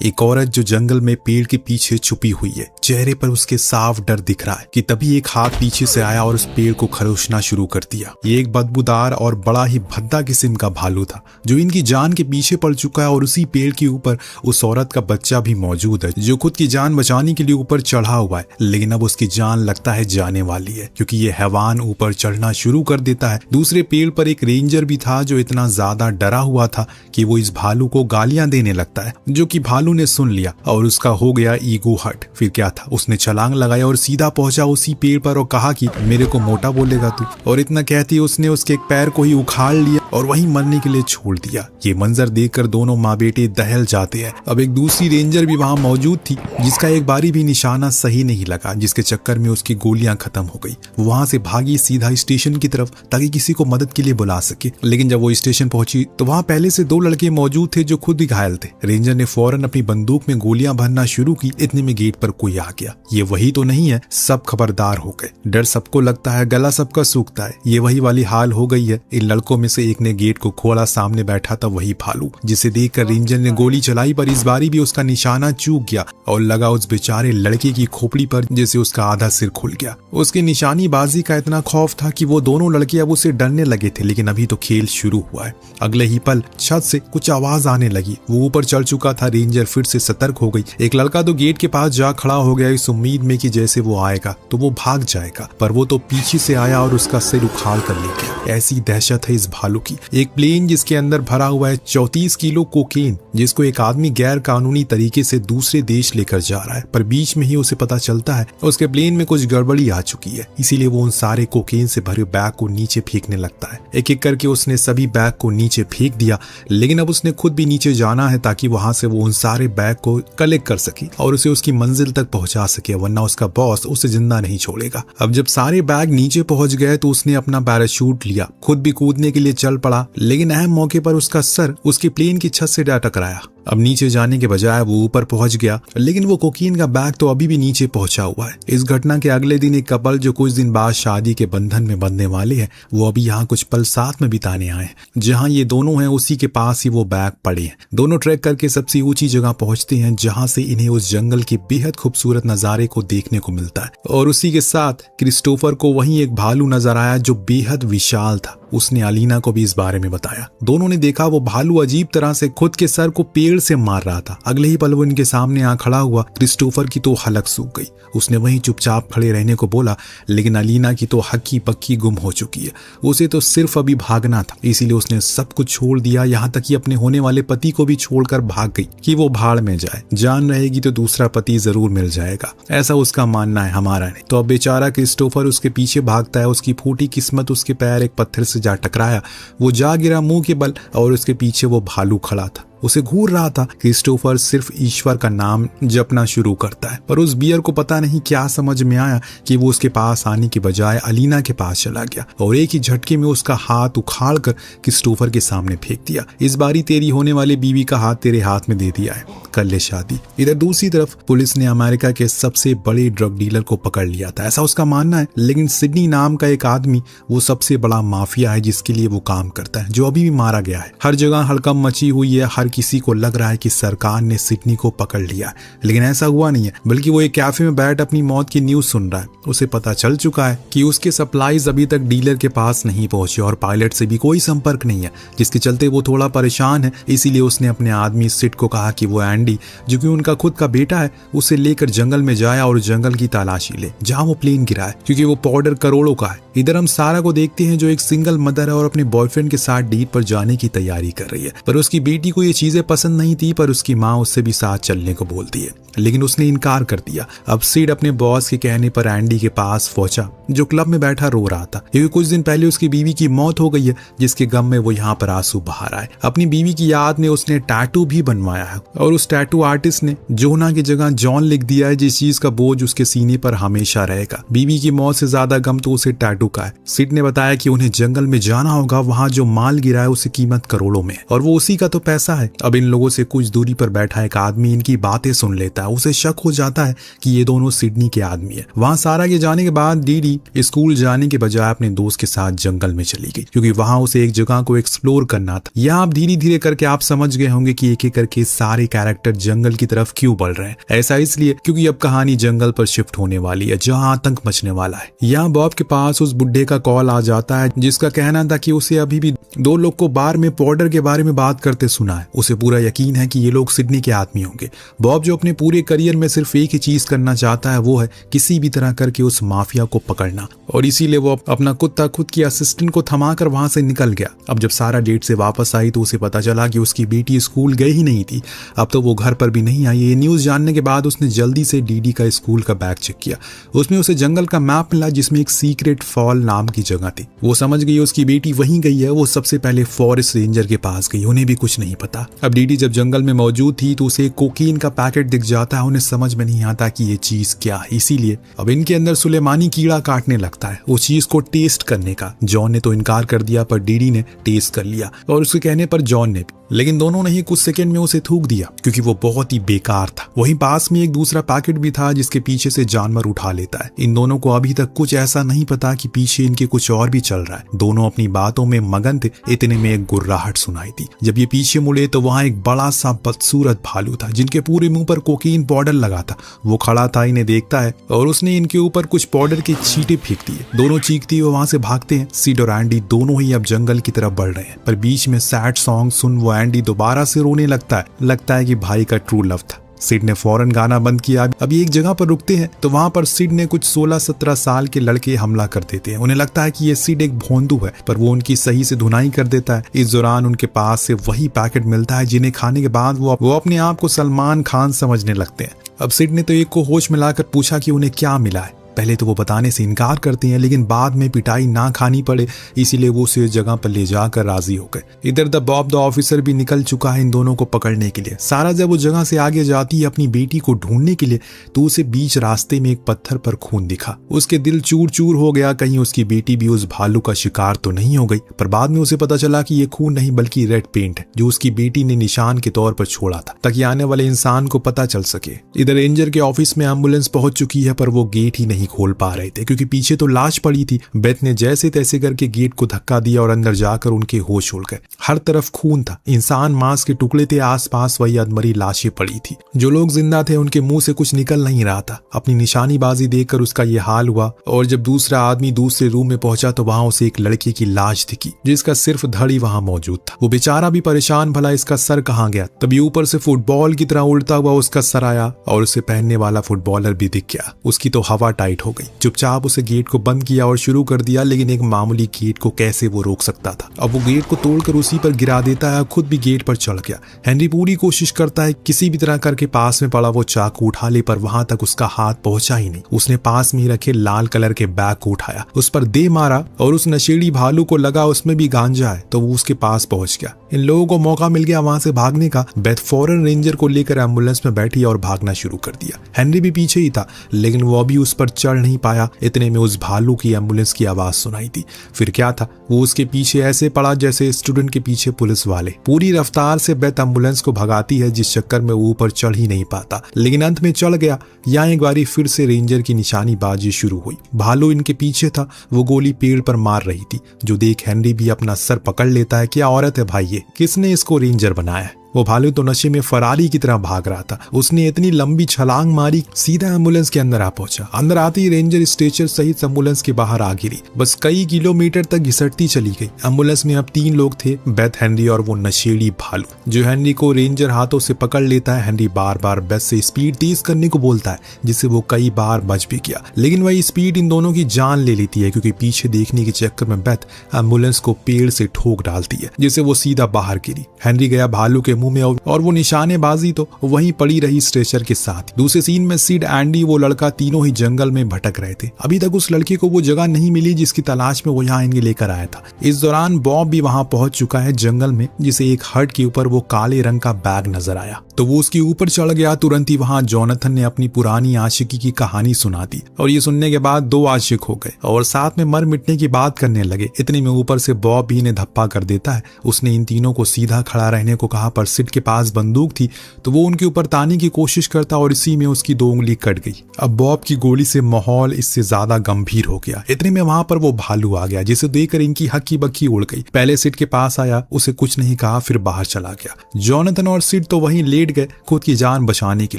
एक औरत जो जंगल में पेड़ के पीछे छुपी हुई है। चेहरे पर उसके साफ डर दिख रहा है कि तभी एक हाथ पीछे से आया और उस पेड़ को खरोचना शुरू कर दिया। ये एक बदबूदार और बड़ा ही भद्दा किस्म का भालू था जो इनकी जान के पीछे पड़ चुका है और उसी पेड़ के ऊपर उस औरत का बच्चा भी मौजूद है जो खुद की जान बचाने के लिए ऊपर चढ़ा हुआ है। लेकिन अब उसकी जान लगता है जाने वाली है क्योंकि ये हैवान ऊपर चढ़ना शुरू कर देता है। दूसरे पेड़ पर एक रेंजर भी था जो इतना ज्यादा डरा हुआ था कि वो इस भालू को गालियां देने लगता है, जो कि भालू ने सुन लिया और उसका हो गया ईगो हर्ट। फिर क्या था, उसने छलांग लगाया और सीधा पहुंचा उसी पेड़ पर और कहा कि मेरे को मोटा बोलेगा तू। और इतना कहती उसने उसके एक पैर को ही उखाड़ लिया और वहीं मरने के लिए छोड़ दिया। ये मंजर देखकर दोनों माँ बेटे दहल जाते हैं। अब एक दूसरी रेंजर भी वहां मौजूद थी जिसका एक बारी भी निशाना सही नहीं लगा, जिसके चक्कर में उसकी गोलियां खत्म हो गई। वो वहां से भागी सीधा स्टेशन की तरफ ताकि किसी को मदद के लिए बुला सके। लेकिन जब वो स्टेशन पहुंची तो वहां पहले से 2 लड़के मौजूद थे जो खुद ही घायल थे। रेंजर ने फौरन अपनी बंदूक में गोलियां भरना शुरू की। इतने में गेट पर कोई आ गया। ये वही तो नहीं है। सब खबरदार हो गए। डर सबको लगता है, गला सबका सूखता है। ये वही वाली हाल हो गई है। इन लड़कों में से एक ने गेट को खोला। सामने बैठा था वही भालू जिसे देखकर रेंजर ने गोली चलाई, पर इस बारी भी उसका निशाना चूक गया और लगा उस बेचारे लड़के की खोपड़ी पर, जिससे उसका आधा सिर खुल गया। उसकी निशानीबाजी का इतना खौफ था कि वो दोनों लड़के अब उसे डरने लगे थे। लेकिन अभी तो खेल शुरू हुआ है। अगले ही पल छत से कुछ आवाज आने लगी। वो ऊपर चढ़ चुका था। रेंजर फिर से सतर्क हो गई। एक लड़का तो गेट के पास जा खड़ा हो गया इस उम्मीद में कि जैसे वो आएगा तो वो भाग जाएगा, पर वो तो पीछे से आया और उसका सिर उखाड़ कर ले गया। ऐसी दहशत है इस भालू की। एक प्लेन जिसके अंदर भरा हुआ है 34 किलो कोकेन, जिसको एक आदमी गैर कानूनी तरीके से दूसरे देश लेकर जा रहा है, पर बीच में ही उसे पता चलता है उसके प्लेन में कुछ गड़बड़ी आ चुकी है। इसीलिए वो उन सारे कोकेन से भरे बैग को नीचे फेंकने लगता है। एक एक करके उसने सभी बैग को नीचे फेंक दिया। लेकिन अब उसने खुद भी नीचे जाना है ताकि वहां से वो उन सारे बैग को कलेक्ट कर सके और उसे उसकी मंजिल तक पहुंचा सके, वरना उसका बॉस उसे जिंदा नहीं छोड़ेगा। अब जब सारे बैग नीचे पहुंच गए तो उसने अपना पैराशूट लिया, खुद भी कूदने के लिए चल पड़ा। लेकिन अहम मौके पर उसका सर उसके प्लेन की छत से जा टकराया। अब नीचे जाने के बजाय वो ऊपर पहुंच गया, लेकिन वो कोकीन का बैग तो अभी भी नीचे पहुंचा हुआ है। इस घटना के अगले दिन एक कपल जो कुछ दिन बाद शादी के बंधन में बंधने वाले हैं, वो अभी यहाँ कुछ पल साथ में बिताने आए हैं। जहाँ ये दोनों हैं उसी के पास ही वो बैग पड़े हैं। दोनों ट्रैक करके सबसे ऊंची जगह पहुंचते हैं जहाँ से इन्हें उस जंगल के बेहद खूबसूरत नजारे को देखने को मिलता है। और उसी के साथ क्रिस्टोफर को वहीं एक भालू नजर आया जो बेहद विशाल था। उसने अलीना को भी इस बारे में बताया। दोनों ने देखा वो भालू अजीब तरह से खुद के सर को पेड़ से मार रहा था। अगले ही पल वो इनके सामने आ खड़ा हुआ। क्रिस्टोफर की तो हलक सूख गई। उसने वहीं चुपचाप खड़े रहने को बोला, लेकिन अलीना की तो हक्की पक्की गुम हो चुकी है। उसे तो सिर्फ अभी भागना था, इसीलिए उसने सब कुछ छोड़ दिया, यहाँ तक कि अपने होने वाले पति को भी छोड़कर भाग गई कि वो भाड़ में जाए। जान रहेगी तो दूसरा पति जरूर मिल जाएगा, ऐसा उसका मानना है, हमारा नहीं। तो अब बेचारा क्रिस्टोफर उसके पीछे भागता है। उसकी फूटी किस्मत उसके पैर एक पत्थर से जा टकराया। वो जा गिरा मुंह के बल और उसके पीछे वो भालू खड़ा था, उसे घूर रहा था। क्रिस्टोफर सिर्फ ईश्वर का नाम जपना शुरू करता है, पर उस बियर को पता नहीं क्या समझ में आया कि वो उसके पास आने के बजाय अलीना के पास चला गया और एक ही झटके में उसका हाथ उखाड़ कर क्रिस्टोफर के सामने फेंक दिया। इस बारी तेरी होने वाली बीवी का हाथ तेरे हाथ में दे दिया है, कर ले शादी। इधर दूसरी तरफ पुलिस ने अमेरिका के सबसे बड़े ड्रग डीलर को पकड़ लिया था, ऐसा उसका मानना है। लेकिन सिडनी नाम का एक आदमी वो सबसे बड़ा माफिया है जिसके लिए वो काम करता है, जो अभी भी मारा गया है। हर जगह हड़कंप मची हुई है। हर किसी को लग रहा है कि सरकार ने सिडनी को पकड़ लिया, लेकिन ऐसा हुआ नहीं है। बल्कि वो एक कैफे में बैठ अपनी मौत की न्यूज सुन रहा है। उसे पता चल चुका है कि उसके सप्लाईज अभी तक डीलर के पास नहीं पहुंचे और पायलट से भी कोई संपर्क नहीं है, जिसके चलते वो थोड़ा परेशान है। इसीलिए उसने अपने आदमी सिड को कहा कि वो एंडी, जो कि उनका खुद का बेटा है, उसे लेकर जंगल में जाए और जंगल की तलाशी ले जहां वो प्लेन गिरा है, क्योंकि वो पाउडर करोड़ों का है। इधर हम सारा को देखते हैं जो एक सिंगल मदर है और अपने बॉयफ्रेंड के साथ डेट पर जाने की तैयारी कर रही है। पर उसकी बेटी को ये चीजें पसंद नहीं थी, पर उसकी माँ उससे भी साथ चलने को बोलती है, लेकिन उसने इनकार कर दिया। अब सिड अपने बॉस के कहने पर एंडी के पास पहुंचा, जो क्लब में बैठा रो रहा था, क्योंकि कुछ दिन पहले उसकी बीवी की मौत हो गई है, जिसके गम में वो यहाँ पर आंसू बहा रहा है। अपनी बीवी की याद में उसने टैटू भी बनवाया है और उस टैटू आर्टिस्ट ने जोना की जगह जॉन लिख दिया है, जिस चीज का बोझ उसके सीने पर हमेशा रहेगा। बीवी की मौत से ज्यादा गम तो उसे टैटू का है। सिड ने बताया कि उन्हें जंगल में जाना होगा, वहां जो माल गिरा है उसे कीमत करोड़ों में, और वो उसी का तो पैसा है। अब इन लोगों से कुछ दूरी पर बैठा एक आदमी इनकी बातें सुन लेता है। उसे शक हो जाता है कि ये दोनों सिडनी के आदमी है। वहां सारा के जाने के बाद डीडी स्कूल जाने के बजाय अपने दोस्त के साथ जंगल में चली गई, क्योंकि वहां उसे एक जगह को एक्सप्लोर करना था। यहाँ आप धीरे धीरे करके आप समझ गए होंगे कि एक एक करके सारे कैरेक्टर जंगल की तरफ क्यों बढ़ रहे हैं। ऐसा इसलिए क्योंकि अब कहानी जंगल पर शिफ्ट होने वाली है, जहाँ आतंक मचने वाला है। यहाँ बॉब के पास उस बुड्ढे का कॉल आ जाता है, जिसका कहना था कि उसे अभी भी 2 लोग को बार में पाउडर के बारे में बात करते सुना है। उसे पूरा यकीन है कि ये लोग सिडनी के आदमी होंगे। बॉब जो अपने पूरे करियर में सिर्फ एक ही चीज करना चाहता है, वो है किसी भी तरह करके उस माफिया को पकड़ना, और इसीलिए वो अपना कुत्ता खुद की असिस्टेंट को थमाकर वहां से निकल गया। अब जब सारा डेट से वापस आई तो उसे पता चला कि उसकी बेटी स्कूल गई ही नहीं थी। अब तो वो घर पर भी नहीं आई। ये न्यूज जानने के बाद उसने जल्दी से डीडी का स्कूल का बैग चेक किया। उसमें उसे जंगल का मैप मिला, जिसमें एक सीक्रेट फॉल नाम की जगह थी। वो समझ गई उसकी बेटी वहीं गई है। वो सबसे पहले फॉरेस्ट रेंजर के पास गई, उन्हें भी कुछ नहीं पता। अब डीडी जब जंगल में मौजूद थी तो उसे कोकीन का पैकेट दिख जाता है। उन्हें समझ में नहीं आता कि ये चीज क्या है, इसीलिए अब इनके अंदर सुलेमानी कीड़ा काटने लगता है उस चीज को टेस्ट करने का। जॉन ने तो इनकार कर दिया, पर डीडी ने टेस्ट कर लिया, और उसके कहने पर जॉन ने भी, लेकिन दोनों ने ही कुछ सेकंड में उसे थूक दिया, क्योंकि वो बहुत ही बेकार था। वहीं पास में एक दूसरा पैकेट भी था, जिसके पीछे से जानवर उठा लेता है। इन दोनों को अभी तक कुछ ऐसा नहीं पता कि पीछे इनके कुछ और भी चल रहा है। दोनों अपनी बातों में मगन थे। इतने में एक गुर्राहट सुनाई थी। जब ये पीछे मुड़े तो वहां एक बड़ा सा बदसूरत भालू था, जिनके पूरे मुंह पर कोकीन पाउडर लगा था। वो खड़ा था, इन्हें देखता है, और उसने इनके ऊपर कुछ पाउडर के छींटे फेंक दिए। दोनों चीखती हुए वहां से भागते हैं। सिड और एंडी दोनों ही अब जंगल की तरफ बढ़ रहे हैं, पर बीच में सैड सॉन्ग सुन वो एंडी दोबारा से रोने लगता है कि भाई का ट्रू लव था। सिड ने फौरन गाना बंद किया। अभी एक जगह पर रुकते हैं तो वहां पर सिड ने कुछ 16-17 साल के लड़के हमला कर देते हैं। उन्हें लगता है कि ये सिड एक भोंदू है, पर वो उनकी सही से धुनाई कर देता है। इस दौरान उनके पास से वही पैकेट मिलता है, जिन्हें खाने के बाद वो अपने आप को सलमान खान समझने लगते हैं। अब सिड ने तो एक को होश मिलाकर पूछा कि उन्हें क्या मिला है। पहले तो वो बताने से इनकार करते हैं, लेकिन बाद में पिटाई ना खानी पड़े इसीलिए वो उसे जगह पर ले जाकर राजी हो गए। इधर द बॉब द ऑफिसर भी निकल चुका है इन दोनों को पकड़ने के लिए। सारा जब वो जगह से आगे जाती है अपनी बेटी को ढूंढने के लिए, तो उसे बीच रास्ते में एक पत्थर पर खून दिखा। उसके दिल चूर चूर हो गया, कहीं उसकी बेटी भी उस भालू का शिकार तो नहीं हो गई। पर बाद में उसे पता चला कि ये खून नहीं बल्कि रेड पेंट है, जो उसकी बेटी ने निशान के तौर पर छोड़ा था, ताकि आने वाले इंसान को पता चल सके। इधर रेंजर के ऑफिस में एम्बुलेंस पहुंच चुकी है, पर वो गेट ही नहीं खोल पा रहे थे, क्योंकि पीछे तो लाश पड़ी थी। बेथ ने जैसे तैसे करके गेट को धक्का दिया और अंदर जाकर उनके होश उड़ गए। हर तरफ खून था, इंसान मांस के टुकड़े थे, आसपास वही अधमरी लाशें पड़ी थी। जो लोग जिंदा थे उनके मुंह से कुछ निकल नहीं रहा था। अपनी निशानीबाजी देखकर उसका ये हाल हुआ, और जब दूसरा आदमी दूसरे रूम में पहुंचा तो वहां उसे एक लड़के की लाश दिखी, जिसका सिर्फ धड़ ही वहां मौजूद था। वो बेचारा भी परेशान, भला इसका सर कहाँ गया। तभी ऊपर से फुटबॉल की तरह उड़ता हुआ उसका सर आया, और उसे पहनने वाला फुटबॉलर भी दिख गया। उसकी तो हवा टाइट हो गई। चुपचाप उसे गेट को बंद किया और शुरू कर दिया, लेकिन एक मामूली गेट को कैसे वो रोक सकता था। अब वो गेट को तोड़कर उसी पर गिरा देता है, खुद भी गेट पर चढ़ गया। हेनरी पूरी कोशिश करता है किसी भी तरह करके पास में पड़ा वो चाकू उठा ले, पर वहां तक उसका हाथ पहुंचा ही नहीं। उसने पास में ही रखे लाल कलर के बैग को उठाया, उस पर दे मारा, और उस नशेड़ी भालू को लगा उसमें भी गांजा है, तो वो उसके पास पहुंच गया। इन लोगों को मौका मिल गया वहां से भागने का। बेथ फौरन रेंजर को लेकर एम्बुलेंस में बैठी और भागना शुरू कर दिया। हेनरी भी पीछे ही था, लेकिन वो अभी उस पर चढ़ नहीं पाया। इतने में उस भालू की एम्बुलेंस की आवाज सुनाई थी। फिर क्या था, वो उसके पीछे ऐसे पड़ा जैसे स्टूडेंट के पीछे पुलिस वाले। पूरी रफ्तार से बेथ एम्बुलेंस को भगाती है, जिस चक्कर में वो ऊपर चढ़ ही नहीं पाता, लेकिन अंत में चढ़ गया। यहाँ एक बारी फिर से रेंजर की निशानीबाजी शुरू हुई। भालू इनके पीछे था, वो गोली पेड़ पर मार रही थी, जो देख हेनरी भी अपना सर पकड़ लेता है। क्या औरत है भाई ये, किसने इसको रेंजर बनाया है। वो भालू तो नशे में फरारी की तरह भाग रहा था। उसने इतनी लंबी छलांग मारी, सीधा एम्बुलेंस के अंदर आ पहुंचा। अंदर आते ही रेंजर स्ट्रेचर सहित एम्बुलेंस के बाहर आ गिरी। बस कई किलोमीटर तक घिसटती चली गई। एम्बुलेंस में अब 3 लोग थे, बेथ, हेनरी और वो नशेड़ी भालू, जो हेनरी को रेंजर हाथों से पकड़ लेता है। हेनरी बार बार बेथ से स्पीड तेज करने को बोलता है, जिससे वो कई बार बच भी गया, लेकिन वही स्पीड इन दोनों की जान ले लेती है, क्योंकि पीछे देखने के चक्कर में बेथ एम्बुलेंस को पेड़ से ठोक डालती है, जिससे वो सीधा बाहर गिरी। हेनरी गया भालू के मुंह में, और वो निशानेबाजी तो वहीं पड़ी रही स्ट्रेचर के साथ। दूसरे सीन में सिड, एंडी, वो लड़का तीनों ही जंगल में भटक रहे थे। अभी तक उस लड़के को वो जगह नहीं मिली जिसकी तलाश में वो यहाँ इन्हें लेकर आया था। इस दौरान बॉब भी वहां पहुंच चुका है जंगल में, जिसे एक हट के ऊपर वो काले रंग का बैग नजर आया। तो वो उसके ऊपर चढ़ गया। तुरंत ही वहां जोनाथन ने अपनी पुरानी आशिकी की कहानी सुना दी और ये सुनने के बाद दो आशिक हो गए और साथ में मर मिटने की बात करने लगे। इतने में ऊपर से बॉब भी इन्हें धप्पा कर देता है। उसने इन तीनों को सीधा खड़ा रहने को कहा, पर सिड के पास बंदूक थी तो वो उनके ऊपर ताने की कोशिश करता और इसी में उसकी 2 उंगली कट गई। अब बॉब की गोली से माहौल इससे ज्यादा गंभीर हो गया। इतने में वहां पर वो भालू आ गया जिसे देखकर इनकी हक्की बक्की उड़ गई। पहले सिड के पास आया, उसे कुछ नहीं कहा, फिर बाहर चला गया। जोनाथन और सिड तो वहीं लेट गए खुद की जान बचाने के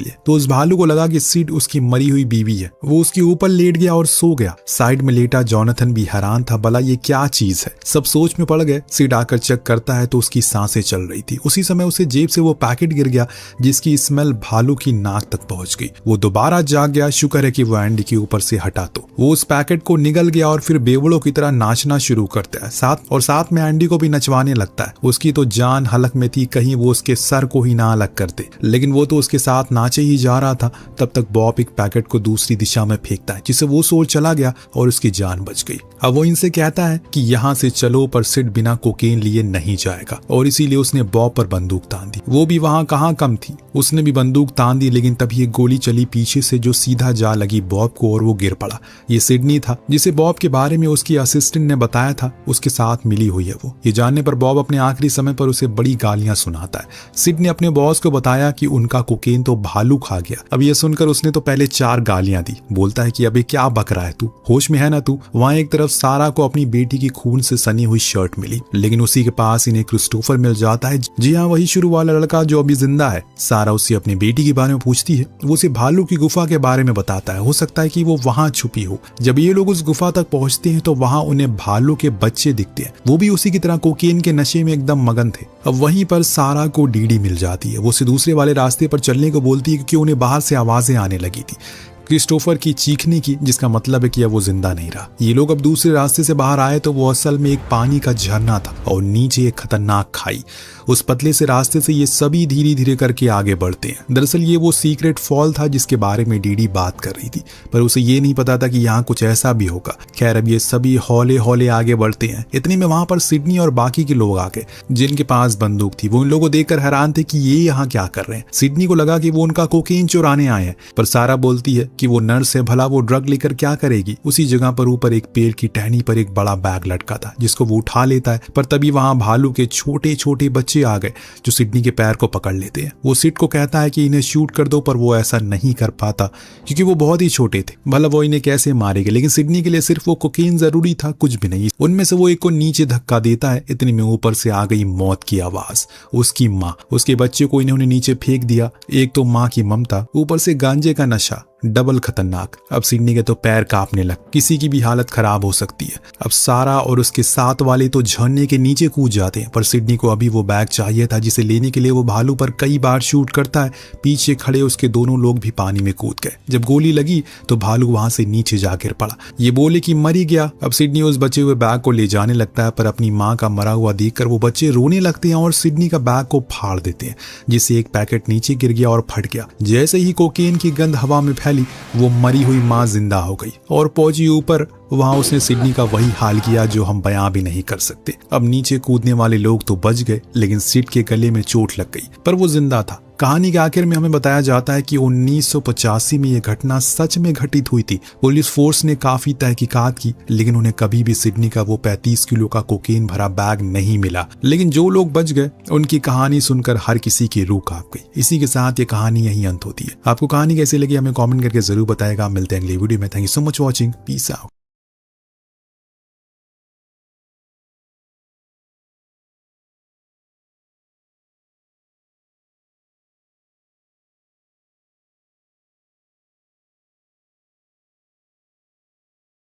लिए। तो उस भालू को लगा कि सिड उसकी मरी हुई बीवी है। वो उसके ऊपर लेट गया और सो गया। साइड में लेटा जोनाथन भी हैरान था, भला ये क्या चीज है। सब सोच में पड़ गए। सिड आकर चेक करता है तो उसकी सांसें चल रही थी। उसी समय उसे जेब से वो पैकेट गिर गया जिसकी स्मेल भालू की नाक तक पहुंच गई। वो दोबारा जाग गया। शुक्र है कि वो एंडी के ऊपर से हटा। तो वो उस पैकेट को निगल गया और फिर बेवड़ों की तरह नाचना शुरू करता है। साथ में एंडी को भी नचवाने लगता है। उसकी तो जान हलक में थी, कहीं वो उसके सर को ही ना अलग करते, लेकिन वो तो उसके साथ नाचे ही जा रहा था। तब तक बॉब एक पैकेट को दूसरी दिशा में फेंकता है जिसे वो सोच चला गया और उसकी जान बच गई। अब वो इनसे कहता है कि यहाँ से चलो, पर सिड बिना कोकेन लिए नहीं जाएगा और इसीलिए उसने बॉब पर बंदूक तान दी। वो भी वहां कहाँ कम थी, उसने भी बंदूक तान दी, लेकिन तभी एक गोली चली पीछे से जो सीधा जा लगी बॉब को और वो गिर पड़ा। ये सिडनी था जिसे बॉब के बारे में उसकी असिस्टेंट ने बताया था, उसके साथ मिली हुई है वो। ये जानने पर बॉब अपने आखिरी समय पर उसे बड़ी गालियां सुनाता है। सिड ने अपने बॉस को बताया कि उनका कोकेन तो भालू खा गया। अब ये सुनकर उसने तो पहले 4 गालियां दी। बोलता है कि अबे क्या बक रहा है तू, होश में है ना तू। वहां एक तरफ सारा को अपनी बेटी की खून से सनी हुई शर्ट मिली, लेकिन उसी के पास इन्हें क्रिस्टोफर मिल जाता है। जी हाँ, वही शुरू वाला लड़का जो अभी जिंदा है। सारा उससे अपनी बेटी के बारे में पूछती है। वो उसे भालू की गुफा के बारे में बताता है। हो सकता है कि वो वहां छुपी हो। जब ये लोग उस गुफा तक पहुंचते हैं तो वहां उन्हें भालू के बच्चे दिखते हैं। वो भी उसी की तरह कोकेन के नशे में एकदम मगन थे। अब वहीं पर सारा को डीडी मिल जाती है। वो उसे दूसरे वाले रास्ते पर चलने को बोलती है क्योंकि उन्हें बाहर से आवाजें आने लगी थी क्रिस्टोफर की चीखने की, जिसका मतलब है कि अब वो जिंदा नहीं रहा। ये लोग अब दूसरे रास्ते से बाहर आए तो वो असल में एक पानी का झरना था और नीचे एक खतरनाक खाई। उस पतले से रास्ते से ये सभी धीरे धीरे करके आगे बढ़ते हैं। दरअसल ये वो सीक्रेट फॉल था जिसके बारे में डीडी बात कर रही थी, पर उसे ये नहीं पता था कि यहाँ कुछ ऐसा भी होगा। खैर, अब ये सभी हौले हौले आगे बढ़ते हैं। इतने में वहां पर सिडनी और बाकी के लोग आ गए जिनके पास बंदूक थी। वो उन लोगों को देखकर हैरान थे कि ये यहाँ क्या कर रहे हैं। सिडनी को लगा कि वो उनका कोकेन चुराने आए हैं, पर सारा बोलती है कि वो नर्स है, भला वो ड्रग लेकर क्या करेगी। उसी जगह पर ऊपर एक पेड़ की टहनी पर एक बड़ा बैग लटका था जिसको वो उठा लेता है, पर तभी वहां भालू के छोटे छोटे बच्चे आ गए जो सिडनी के पैर को पकड़ लेते हैं। वो सिड को कहता है कि इन्हें शूट कर दो, पर वो ऐसा नहीं कर पाता क्योंकि वो बहुत ही छोटे थे। भला वो इन्हें कैसे मारेगा, लेकिन सिडनी के लिए सिर्फ वो कोकेन जरूरी था, कुछ भी नहीं। उनमें से वो एक को नीचे धक्का देता है। इतने में ऊपर से आ गई मौत की आवाज। उसकी माँ, उसके बच्चे को इन्होंने नीचे फेंक दिया। एक तो माँ की ममता, ऊपर से गांजे का नशा, डबल खतरनाक। अब सिडनी के तो पैर कांपने लग, किसी की भी हालत खराब हो सकती है। अब सारा और उसके साथ वाले तो झरने के नीचे कूद जाते हैं, पर सिडनी को अभी वो बैग चाहिए था जिसे लेने के लिए वो भालू पर कई बार शूट करता है। पीछे खड़े उसके दोनों लोग भी पानी में कूद गए। जब गोली लगी तो भालू वहां से नीचे जा गिर पड़ा। ये बोले कि मर ही गया। अब सिडनी उस बचे हुए बैग को ले जाने लगता है, पर अपनी माँ का मरा हुआ देखकर वो बच्चे रोने लगते हैं और सिडनी का बैग को फाड़ देते हैं, जिससे एक पैकेट नीचे गिर गया और फट गया। जैसे ही कोकेन की गंध हवा में फैली, वो मरी हुई माँ जिंदा हो गई और पहुंची ऊपर। वहां उसने सिडनी का वही हाल किया जो हम बयां भी नहीं कर सकते। अब नीचे कूदने वाले लोग तो बच गए, लेकिन सिड के गले में चोट लग गई, पर वो जिंदा था। कहानी के आखिर में हमें बताया जाता है कि 1985 में यह घटना सच में घटित हुई थी। पुलिस फोर्स ने काफी तहकीकात की, लेकिन उन्हें कभी भी सिडनी का वो 35 किलो का कोकेन भरा बैग नहीं मिला। लेकिन जो लोग बच गए उनकी कहानी सुनकर हर किसी की रूह कांप गई। इसी के साथ ये कहानी यहीं अंत होती है। आपको कहानी कैसी लगी हमें कमेंट करके जरूर बताएगा। मिलते हैं अगली वीडियो में। Thank you so much watching. Peace out.